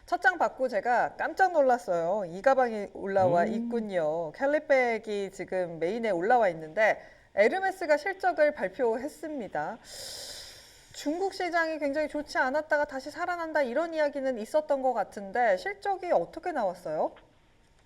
첫 장 받고 제가 깜짝 놀랐어요. 이 가방이 올라와 있군요. 캘리백이 지금 메인에 올라와 있는데 에르메스가 실적을 발표했습니다. 중국 시장이 굉장히 좋지 않았다가 다시 살아난다 이런 이야기는 있었던 것 같은데 실적이 어떻게 나왔어요?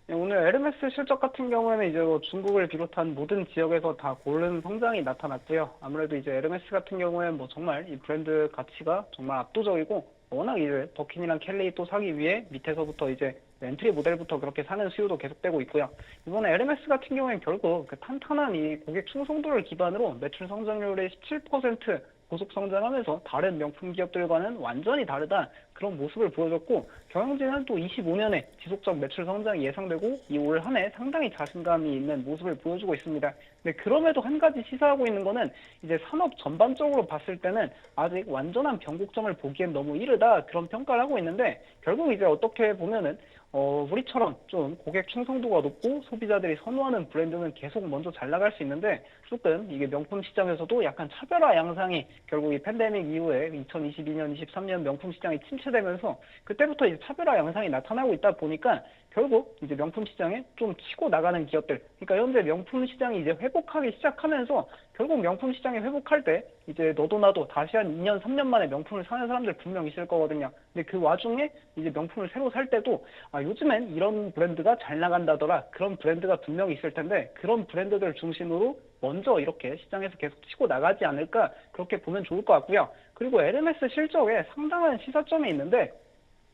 네, 오늘 에르메스 실적 같은 경우에는 이제 뭐 중국을 비롯한 모든 지역에서 다 고른 성장이 나타났고요. 아무래도 이제 에르메스 같은 경우에는 뭐 정말 이 브랜드 가치가 정말 압도적이고 워낙 이제 버킨이랑 켈리 또 사기 위해 밑에서부터 이제 엔트리 모델부터 그렇게 사는 수요도 계속되고 있고요. 이번에 에르메스 같은 경우에는 결국 그 탄탄한 이 고객 충성도를 기반으로 매출 성장률이 17% 고속 성장하면서 다른 명품 기업들과는 완전히 다르다 그런 모습을 보여줬고 경영진은 또 25년에 지속적 매출 성장이 예상되고 이 올 한 해 상당히 자신감이 있는 모습을 보여주고 있습니다. 근데 그럼에도 한 가지 시사하고 있는 거는 이제 산업 전반적으로 봤을 때는 아직 완전한 변곡점을 보기엔 너무 이르다 그런 평가를 하고 있는데 결국 이제 어떻게 보면은 우리처럼 좀 고객 충성도가 높고 소비자들이 선호하는 브랜드는 계속 먼저 잘 나갈 수 있는데 조금 이게 명품 시장에서도 약간 차별화 양상이 결국 이 팬데믹 이후에 2022년, 23년 명품 시장이 침체되면서 그때부터 이제 차별화 양상이 나타나고 있다 보니까 결국 이제 명품 시장에 좀 치고 나가는 기업들, 그러니까 현재 명품 시장이 이제 회복하기 시작하면서 결국 명품 시장이 회복할 때 이제 너도 나도 다시 한 2년, 3년 만에 명품을 사는 사람들 분명 있을 거거든요. 근데 그 와중에 이제 명품을 새로 살 때도 요즘엔 이런 브랜드가 잘 나간다더라. 그런 브랜드가 분명히 있을 텐데 그런 브랜드들 중심으로 먼저 이렇게 시장에서 계속 치고 나가지 않을까 그렇게 보면 좋을 것 같고요. 그리고 LMS 실적에 상당한 시사점이 있는데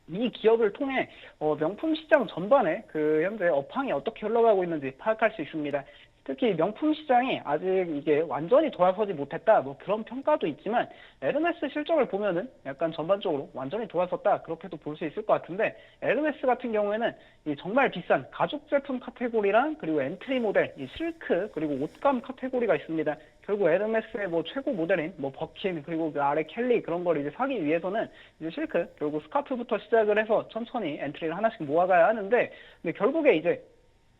이 기업을 통해 명품 시장 전반에 그 현재 업황이 어떻게 흘러가고 있는지 파악할 수 있습니다. 특히 명품 시장이 아직 이게 완전히 돌아서지 못했다 뭐 그런 평가도 있지만 에르메스 실적을 보면은 약간 전반적으로 완전히 돌아섰다 그렇게도 볼 수 있을 것 같은데 에르메스 같은 경우에는 이 정말 비싼 가죽 제품 카테고리랑 그리고 엔트리 모델 이 실크 그리고 옷감 카테고리가 있습니다. 결국 에르메스의 뭐 최고 모델인 뭐 버킨 그리고 그 아래 켈리 그런 걸 이제 사기 위해서는 이제 실크 결국 스카프부터 시작을 해서 천천히 엔트리를 하나씩 모아가야 하는데 근데 결국에 이제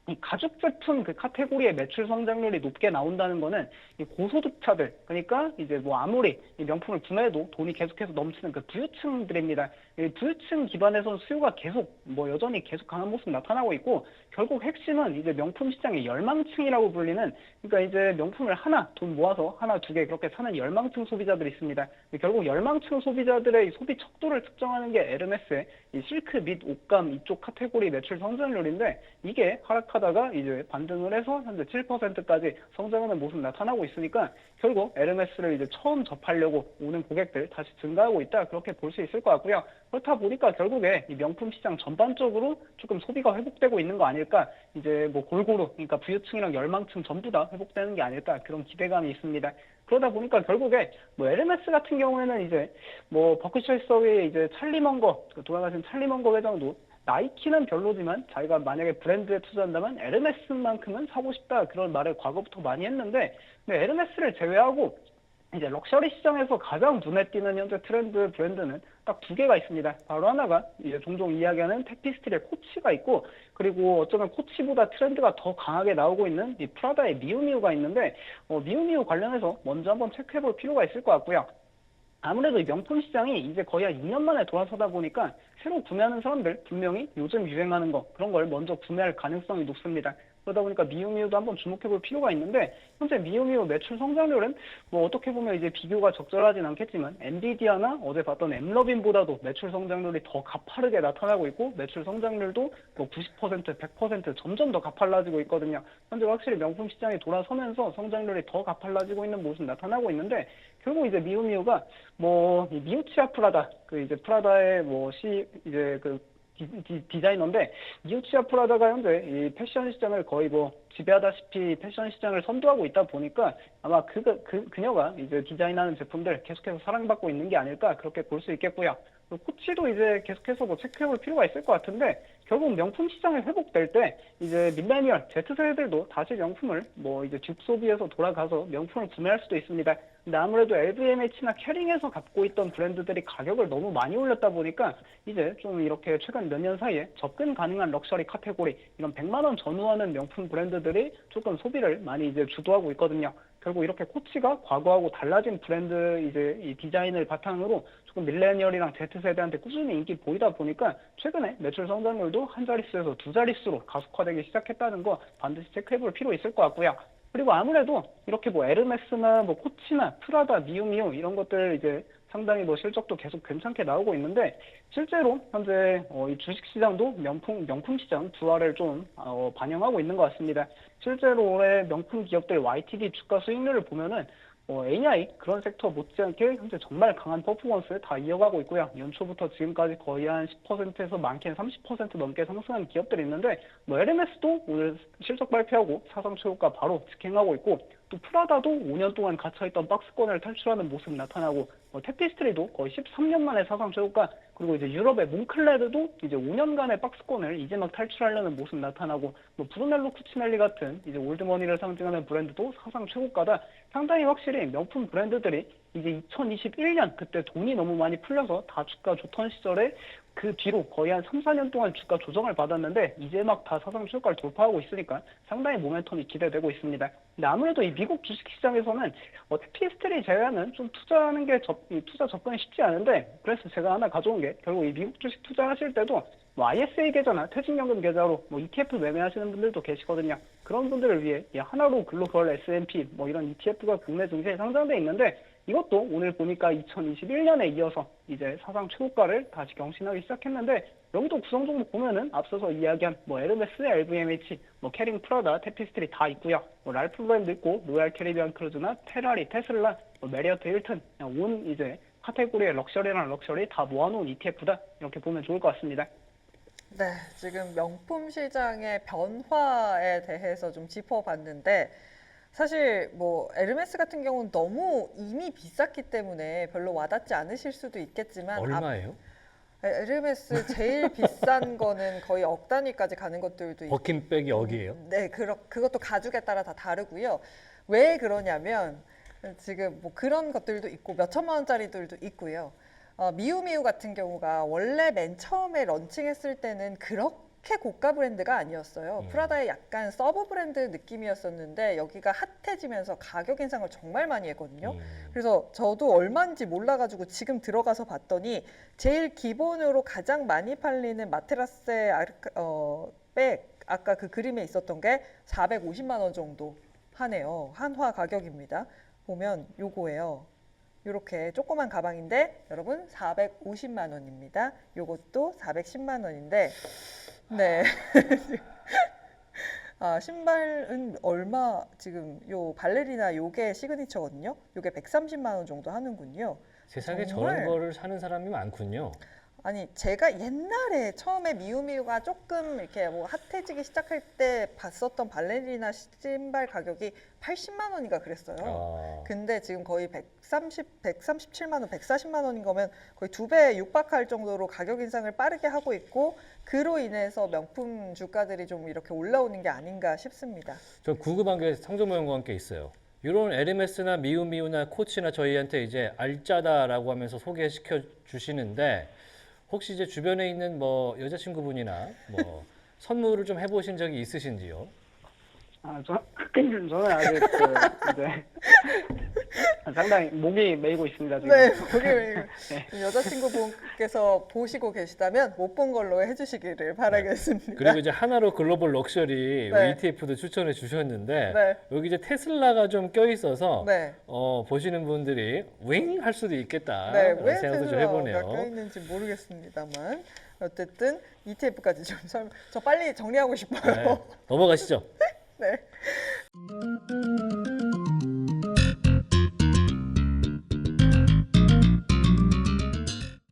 이 가죽 제품 그 카테고리의 매출 성장률이 높게 나온다는 거는 이 고소득자들, 그러니까 이제 뭐 아무리 이 명품을 구매해도 돈이 계속해서 넘치는 그 부유층들입니다. 이 부유층 기반에서는 수요가 계속 뭐 여전히 계속 강한 모습 나타나고 있고 결국 핵심은 이제 명품 시장의 열망층이라고 불리는 그러니까 이제 명품을 하나 돈 모아서 하나 두 개 그렇게 사는 열망층 소비자들이 있습니다. 결국 열망층 소비자들의 소비 척도를 측정하는 게 에르메스의 이 실크 및 옷감 이쪽 카테고리 매출 성장률인데 이게 하락하다가 이제 반등을 해서 현재 7%까지 성장하는 모습 나타나고 있으니까 결국 에르메스를 이제 처음 접하려고 오는 고객들 다시 증가하고 있다 그렇게 볼 수 있을 것 같고요. 그렇다 보니까 결국에 이 명품 시장 전반적으로 조금 소비가 회복되고 있는 거 아닐까 이제 뭐 골고루 그러니까 부유층이랑 열망층 전부 다 회복되는 게 아닐까 그런 기대감이 있습니다. 그러다 보니까 결국에 뭐 에르메스 같은 경우에는 이제 뭐 버크셔스의 이제 찰리 먼거 돌아가신 찰리 먼거 회장도 나이키는 별로지만 자기가 만약에 브랜드에 투자한다면 에르메스만큼은 사고 싶다 그런 말을 과거부터 많이 했는데 근데 에르메스를 제외하고 이제 럭셔리 시장에서 가장 눈에 띄는 현재 트렌드 브랜드는 딱 두 개가 있습니다. 바로 하나가 이제 종종 이야기하는 테피스트리의 코치가 있고 그리고 어쩌면 코치보다 트렌드가 더 강하게 나오고 있는 이 프라다의 미우미우가 있는데 미우미우 관련해서 먼저 한번 체크해 볼 필요가 있을 것 같고요. 아무래도 이 명품 시장이 이제 거의 한 2년 만에 돌아서다 보니까 새로 구매하는 사람들 분명히 요즘 유행하는 거 그런 걸 먼저 구매할 가능성이 높습니다. 그러다 보니까 미우미우도 한번 주목해 볼 필요가 있는데 현재 미우미우 매출 성장률은 뭐 어떻게 보면 이제 비교가 적절하진 않겠지만 엔비디아나 어제 봤던 엠러빈보다도 매출 성장률이 더 가파르게 나타나고 있고 매출 성장률도 뭐 90%, 100% 점점 더 가팔라지고 있거든요. 현재 확실히 명품 시장이 돌아서면서 성장률이 더 가팔라지고 있는 모습 나타나고 있는데 결국 이제 미우미우가 뭐 미우치아 프라다 그 이제 프라다의 뭐 이제 그 디자이너인데 미우치아 프라다가 현재 이 패션 시장을 거의 뭐 지배하다시피 패션 시장을 선도하고 있다 보니까 아마 그녀가 이제 디자인하는 제품들 계속해서 사랑받고 있는 게 아닐까 그렇게 볼 수 있겠고요. 코치도 이제 계속해서 뭐 체크해볼 필요가 있을 것 같은데 결국 명품 시장이 회복될 때 이제 밀레니얼 Z세대들도 다시 명품을 뭐 이제 듀 소비에서 돌아가서 명품을 구매할 수도 있습니다. 근데 아무래도 LVMH나 캐링에서 갖고 있던 브랜드들이 가격을 너무 많이 올렸다 보니까 이제 좀 이렇게 최근 몇 년 사이에 접근 가능한 럭셔리 카테고리 이런 100만 원 전후하는 명품 브랜드들이 조금 소비를 많이 이제 주도하고 있거든요. 결국 이렇게 코치가 과거하고 달라진 브랜드 이제 이 디자인을 바탕으로 조금 밀레니얼이랑 Z세대한테 꾸준히 인기 보이다 보니까 최근에 매출 성장률도 한 자릿수에서 두 자릿수로 가속화되기 시작했다는 거 반드시 체크해볼 필요 있을 것 같고요. 그리고 아무래도 이렇게 뭐 에르메스나 뭐 코치나 프라다, 미우미우 이런 것들 이제 상당히 뭐 실적도 계속 괜찮게 나오고 있는데 실제로 현재 이 주식시장도 명품 시장 부활을 좀 반영하고 있는 것 같습니다. 실제로 올해 명품 기업들 YTD 주가 수익률을 보면은 AI 그런 sek터 못지않게 현재 정말 강한 퍼포먼스를 다 이어가고 있고요. 연초부터 지금까지 거의 한 10%에서 많게는 30% 넘게 상승한 기업들이 있는데 뭐 LMS도 오늘 실적 발표하고 사상 최고가 바로 직행하고 있고 또 프라다도 5년 동안 갇혀있던 박스권을 탈출하는 모습 나타나고 테피스트리도 거의 13년 만에 사상 최고가 그리고 이제 유럽의 몽클레르도 이제 5년간의 박스권을 이제 막 탈출하려는 모습 나타나고 뭐 브루넬로 쿠치넬리 같은 이제 올드머니를 상징하는 브랜드도 사상 최고가다. 상당히 확실히 명품 브랜드들이 이제 2021년 그때 돈이 너무 많이 풀려서 다 주가 좋던 시절에 그 뒤로 거의 한 3, 4년 동안 주가 조정을 받았는데 이제 막 다 사상 최고가를 돌파하고 있으니까 상당히 모멘텀이 기대되고 있습니다. 근데 아무래도 이 미국 주식시장에서는 테피스트리 제외하는 좀 투자하는 게 투자 접근이 쉽지 않은데 그래서 제가 하나 가져온 게 결국 이 미국 주식 투자하실 때도 뭐 ISA 계좌나 퇴직연금 계좌로 뭐 ETF 매매하시는 분들도 계시거든요. 그런 분들을 위해 이 하나로 글로벌 S&P 뭐 이런 ETF가 국내 증시에 상장돼 있는데 이것도 오늘 보니까 2021년에 이어서 이제 사상 최고가를 다시 경신하기 시작했는데 여기도 구성 종목 보면은 앞서서 이야기한 뭐 에르메스, LVMH, 뭐 캐링 프라다, 테피스트리 다 있고요. 뭐 랄프 브랜드 있고 로얄 캐리비안 크루즈나 페라리, 테슬라, 뭐 메리어트 힐튼 그냥 온 이제 카테고리의 럭셔리랑 럭셔리 다 모아놓은 ETF다 이렇게 보면 좋을 것 같습니다. 네, 지금 명품 시장의 변화에 대해서 좀 짚어봤는데 사실 뭐 에르메스 같은 경우는 너무 이미 비쌌기 때문에 별로 와닿지 않으실 수도 있겠지만 얼마예요? 에르메스 제일 비싼 거는 거의 억 단위까지 가는 것들도 있고 버킨백이 여기예요? 네, 그것도 가죽에 따라 다 다르고요. 왜 그러냐면 지금 뭐 그런 것들도 있고 몇 천만 원짜리들도 있고요. 미우미우 같은 경우가 원래 맨 처음에 런칭했을 때는 그렇게 고가 브랜드가 아니었어요. 프라다의 약간 서브 브랜드 느낌이었었는데 여기가 핫해지면서 가격 인상을 정말 많이 했거든요. 그래서 저도 얼마인지 몰라가지고 지금 들어가서 봤더니 제일 기본으로 가장 많이 팔리는 마테라스의 백 아까 그 그림에 있었던 게 450만 원 정도 하네요. 한화 가격입니다. 보면 요거예요. 이렇게 조그만 가방인데 여러분 450만 원입니다. 요것도 410만 원인데 네. 신발은 얼마 지금 요 발레리나 요게 시그니처거든요. 요게 130만 원 정도 하는군요. 세상에 정말? 저런 거를 사는 사람이 많군요. 아니 제가 옛날에 처음에 미우미우가 조금 이렇게 뭐 핫해지기 시작할 때 봤었던 발레리나 신발 가격이 80만 원인가 그랬어요. 근데 지금 거의 137만 원, 140만 원인 거면 거의 2배 육박할 정도로 가격 인상을 빠르게 하고 있고 그로 인해서 명품 주가들이 좀 이렇게 올라오는 게 아닌가 싶습니다. 저 궁금한 게 성조모 형과 함께 있어요. 이런 에르메스나 미우미우나 코치나 저희한테 이제 알짜다라고 하면서 소개시켜 주시는데 혹시 이제 주변에 있는 뭐 여자친구분이나 뭐 선물을 좀 해보신 적이 있으신지요? 저는 아직 이제 상당히 목이 메이고 있습니다 지금. 네, 우리 여자친구분께서 보시고 계시다면 못 본 걸로 해주시기를 바라겠습니다. 그리고 이제 하나로 글로벌 럭셔리 네. ETF도 추천해 주셨는데 네. 여기 이제 테슬라가 좀 껴 있어서 네. 보시는 분들이 윙 할 수도 있겠다 네, 라는 왜 생각도 좀 테슬라가 해보네요. 껴있는지 모르겠습니다만 어쨌든 ETF까지 좀 저 빨리 정리하고 싶어요. 네, 넘어가시죠. 네.